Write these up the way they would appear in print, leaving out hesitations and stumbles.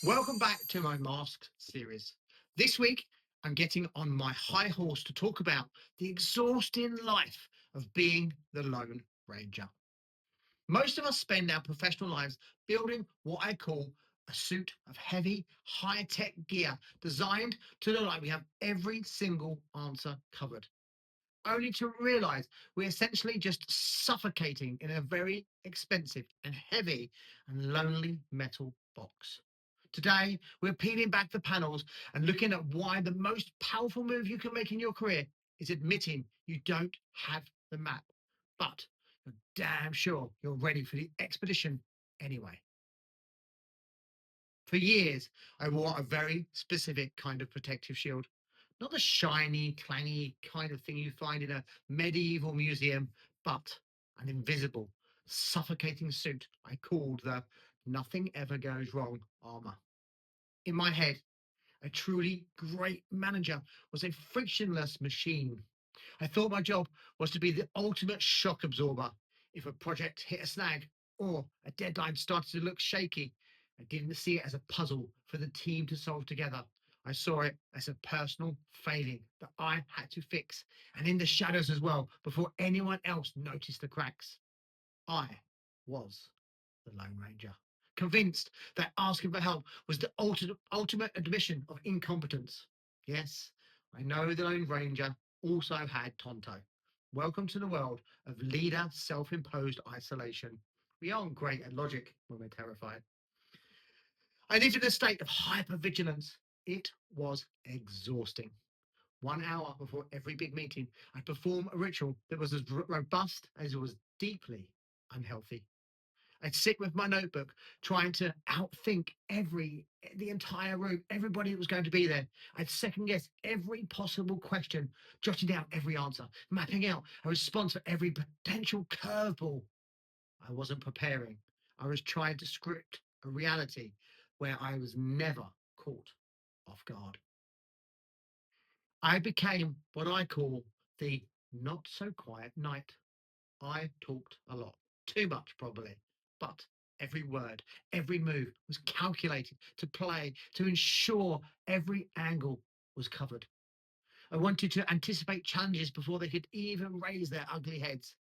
Welcome back to my Masks series. This week, I'm getting on my high horse to talk about the exhausting life of being the Lone Ranger. Most of us spend our professional lives building what I call a suit of heavy, high tech gear designed to look like we have every single answer covered, only to realize we're essentially just suffocating in a very expensive and heavy and lonely metal box. Today, we're peeling back the panels and looking at why the most powerful move you can make in your career is admitting you don't have the map, but you're damn sure you're ready for the expedition anyway. For years, I wore a very specific kind of protective shield. Not the shiny, clangy kind of thing you find in a medieval museum, but an invisible, suffocating suit I called the Nothing Ever Goes Wrong armour. In my head, a truly great manager was a frictionless machine. I thought my job was to be the ultimate shock absorber. If a project hit a snag or a deadline started to look shaky, I didn't see it as a puzzle for the team to solve together. I saw it as a personal failing that I had to fix, and in the shadows as well, before anyone else noticed the cracks. I was the Lone Ranger, convinced that asking for help was the ultimate admission of incompetence. Yes, I know the Lone Ranger also had Tonto. Welcome to the world of leader self imposed isolation. We aren't great at logic when we're terrified. I lived in a state of hypervigilance. It was exhausting. 1 hour before every big meeting, I'd perform a ritual that was as robust as it was deeply unhealthy. I'd sit with my notebook trying to outthink the entire room, everybody that was going to be there. I'd second guess every possible question, jotting down every answer, mapping out a response for every potential curveball. I wasn't preparing. I was trying to script a reality where I was never caught off guard. I became what I call the not so quiet knight. I talked a lot, too much probably, but every word, every move was calculated to play to ensure every angle was covered. I wanted to anticipate challenges before they could even raise their ugly heads.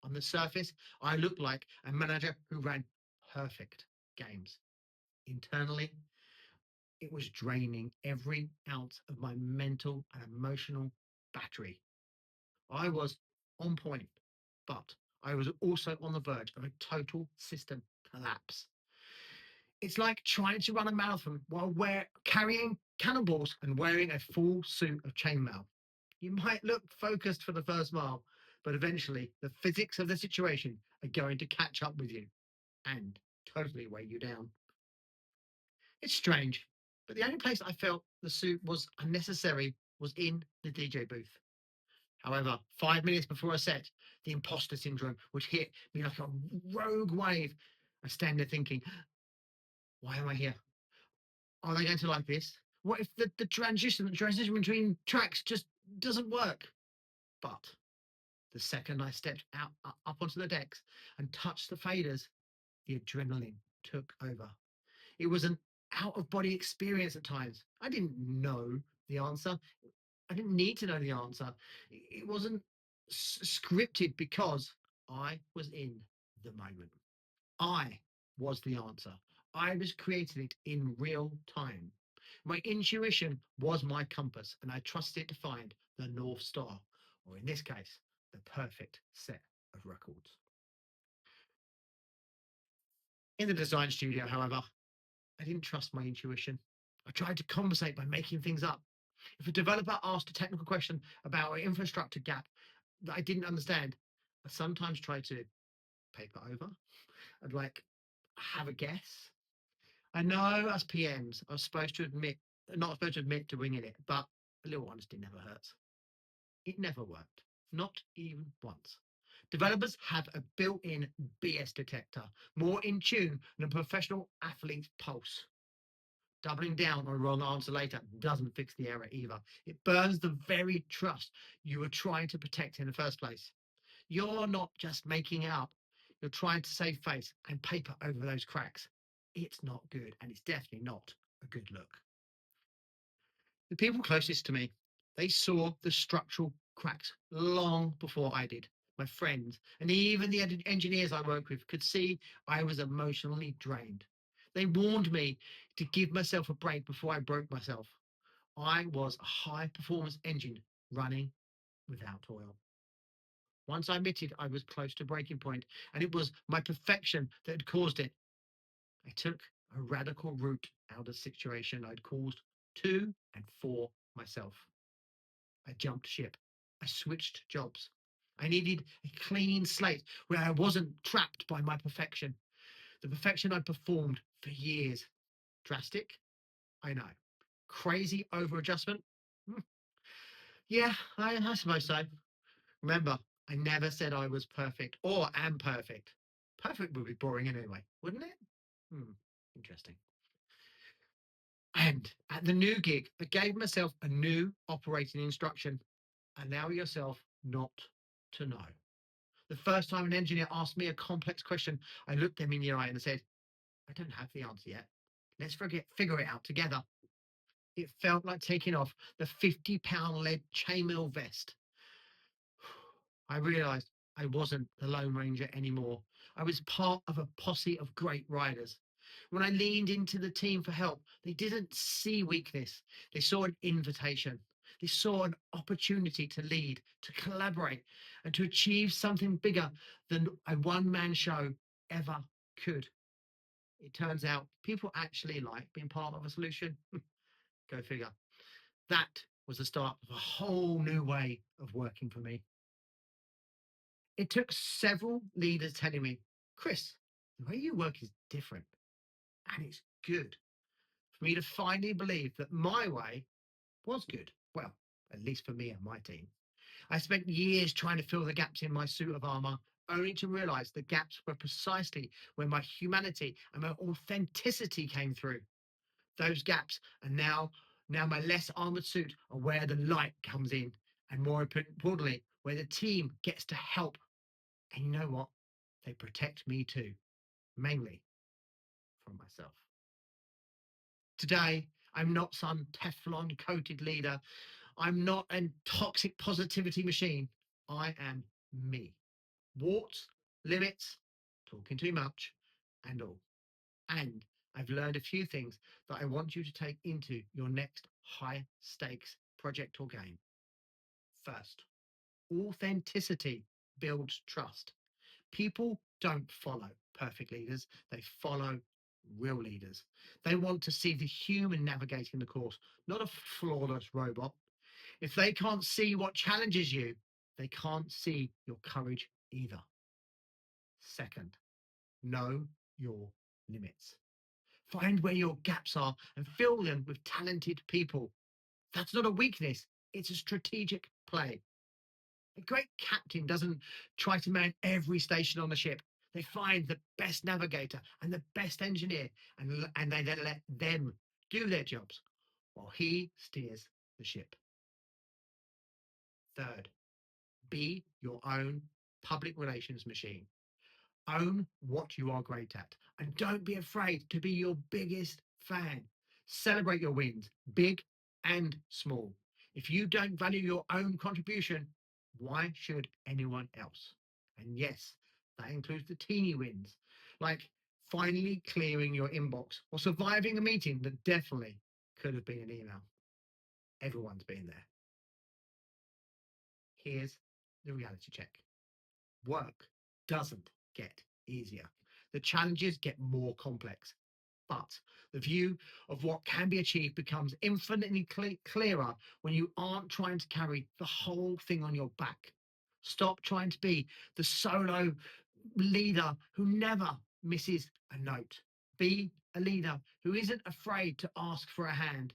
On the surface, I looked like a manager who ran perfect games. Internally, it was draining every ounce of my mental and emotional battery. I was on point, but I was also on the verge of a total system collapse. It's like trying to run a marathon while carrying cannonballs and wearing a full suit of chainmail. You might look focused for the first mile, but eventually the physics of the situation are going to catch up with you and totally weigh you down. It's strange, but the only place I felt the suit was unnecessary was in the DJ booth. However, 5 minutes before a set, the imposter syndrome would hit me like a rogue wave. I stand there thinking, why am I here? Are they going to like this? What if the transition between tracks just doesn't work? But the second I stepped up onto the decks and touched the faders, the adrenaline took over. It was an out of body experience at times. I didn't know the answer. I didn't need to know the answer. It wasn't scripted because I was in the moment. I was the answer. I was creating it in real time. My intuition was my compass, and I trusted it to find the North Star, or in this case, the perfect set of records. In the design studio, however, I didn't trust my intuition. I tried to compensate by making things up. If a developer asked a technical question about an infrastructure gap that I didn't understand, I sometimes tried to paper over. I'd like have a guess. I know as PMs, I was supposed to admit, not supposed to admit to winging it, but a little honesty never hurts. It never worked, not even once. Developers have a built-in BS detector, more in tune than a professional athlete's pulse. Doubling down on a wrong answer later doesn't fix the error either. It burns the very trust you were trying to protect in the first place. You're not just making it up, you're trying to save face and paper over those cracks. It's not good, and it's definitely not a good look. The people closest to me, they saw the structural cracks long before I did. My friends and even the engineers I work with could see I was emotionally drained. They warned me to give myself a break before I broke myself. I was a high performance engine running without oil. Once I admitted I was close to breaking point, and it was my perfection that had caused it, I took a radical route out of the situation I'd caused to and for myself. I jumped ship. I switched jobs. I needed a clean slate where I wasn't trapped by my perfection, the perfection I'd performed for years. Drastic? I know. Crazy over adjustment? Hmm. Yeah, I suppose so. Remember, I never said I was perfect or am perfect. Perfect would be boring anyway, wouldn't it? Hmm, interesting. And at the new gig, I gave myself a new operating instruction: allow yourself not to know. The first time an engineer asked me a complex question, I looked them in the eye and said, I don't have the answer yet. Figure it out together. It felt like taking off the 50-pound lead chainmail vest. I realized I wasn't the Lone Ranger anymore. I was part of a posse of great riders. When I leaned into the team for help, they didn't see weakness. They saw an invitation. They saw an opportunity to lead, to collaborate, and to achieve something bigger than a one-man show ever could. It turns out people actually like being part of a solution. Go figure. That was the start of a whole new way of working for me. It took several leaders telling me, Chris, the way you work is different and it's good, for me to finally believe that my way was good. Well, at least for me and my team. I spent years trying to fill the gaps in my suit of armor, only to realize the gaps were precisely where my humanity and my authenticity came through. Those gaps are now my less armored suit are where the light comes in, and more importantly, where the team gets to help. And you know what? They protect me too, mainly from myself. Today, I'm not some Teflon coated leader. I'm not a toxic positivity machine. I am me. Warts, limits, talking too much, and all. And I've learned a few things that I want you to take into your next high stakes project or game. First, authenticity builds trust. People don't follow perfect leaders, they follow real leaders. They want to see the human navigating the course, not a flawless robot. If they can't see what challenges you, they can't see your courage either. Second, know your limits. Find where your gaps are and fill them with talented people. That's not a weakness, it's a strategic play. A great captain doesn't try to man every station on the ship. They find the best navigator and the best engineer, and they then let them do their jobs while he steers the ship. Third, be your own public relations machine. Own what you are great at, and don't be afraid to be your biggest fan. Celebrate your wins, big and small. If you don't value your own contribution, why should anyone else? And yes, that includes the teeny wins, like finally clearing your inbox or surviving a meeting that definitely could have been an email. Everyone's been there. Here's the reality check. Work doesn't get easier. The challenges get more complex, but the view of what can be achieved becomes infinitely clearer when you aren't trying to carry the whole thing on your back. Stop trying to be the solo leader who never misses a note. Be a leader who isn't afraid to ask for a hand.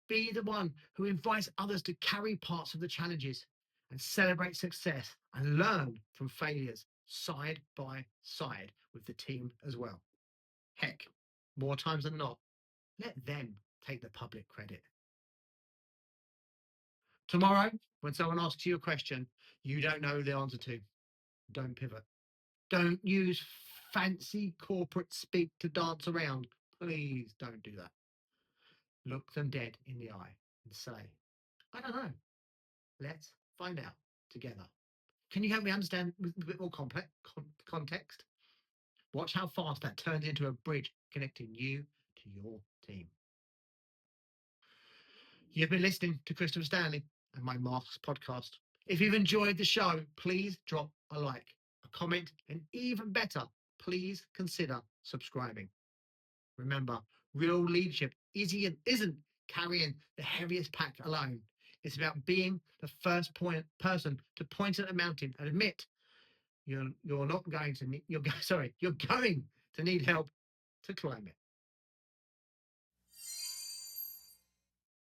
Be the one who invites others to carry parts of the challenges, and celebrate success and learn from failures side by side with the team as well. Heck, more times than not, let them take the public credit. Tomorrow, when someone asks you a question you don't know the answer to, don't pivot. Don't use fancy corporate speak to dance around. Please don't do that. Look them dead in the eye and say, I don't know. Let's find out together. Can you help me understand with a bit more complex context? Watch how fast that turns into a bridge connecting you to your team. You've been listening to Christopher Stanley and my Masks podcast. If you've enjoyed the show, please drop a like, a comment, and even better, please consider subscribing. Remember, real leadership isn't carrying the heaviest pack alone. It's about being the first person to point at a mountain and admit you're not going to need, you're sorry, you're going to need help to climb it.